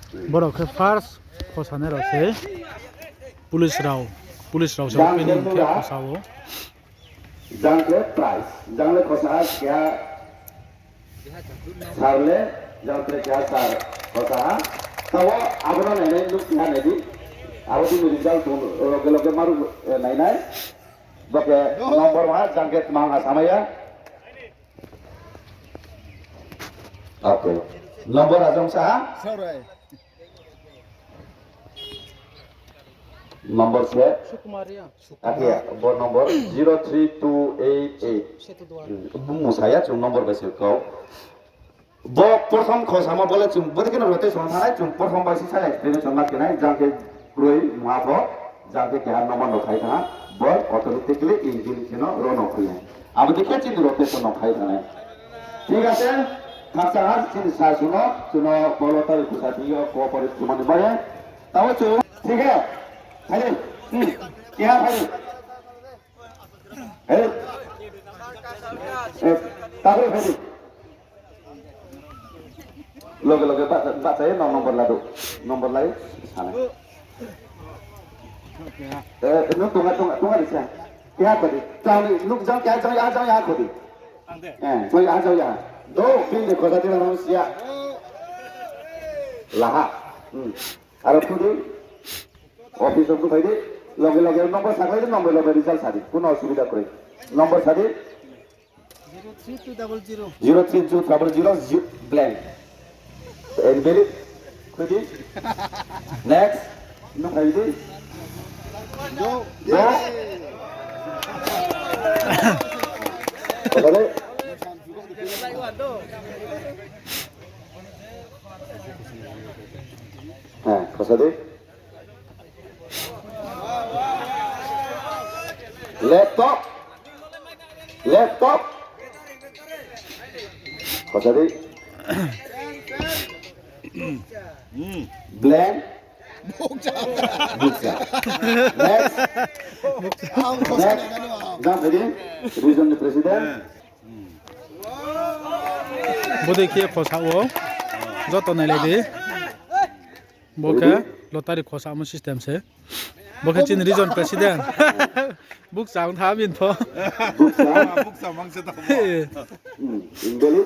borok ke first khosane rase police raw se opening ke khosao jangke price jangle khosa kya sarle jangke kya sar khosa tawo abro nai look kya nai di abodi result loge maru nai boke number 1 jangke manga samaya okay number ajong sa number set akia bo number 03288 bumu saya chung number basil kau bo prothom khosama bole chung bodikena rote song thanai chung prothom baisi sai experience ong kenai jangke roi mapo jangke kya number no khai tha bo automatically engine kino ro no khai আমি দেখে চিনি rotation no khai thanai ঠিক আছে খাসা হাত চিনি সা শুনো শুনো বলতার কুসাদিও কোঅপারেট মানে বায়ে তাও চু ঠিক আছে Hayır. Ya hayır. Hayır. Tahu hayır. Logo baca ya nomor lado. Nomor lain sana. Nó tunggu di sana. Ya tadi. Jangan nuk jangan ya kodi. Jangan ya. Do pilih kota di manusia. Lah. Arab tu office of ফাইদে লগে লগে নম্বর থাকলে নম্বর লগে result সারি কোনো অসুবিধা করে number সারি 03200 ব্ল্যাঙ্ক এন্ড ভেরি খুদি নেক্সট নো ফাইদে দো তাহলে হ্যাঁ কসাদে laptop kau tadi blank buka next jangan tadi reason the president bode ke khosao joto nai ledi boke lotari khosamo system se boke chin region president buk sang tha bin pho buk sang mangse ta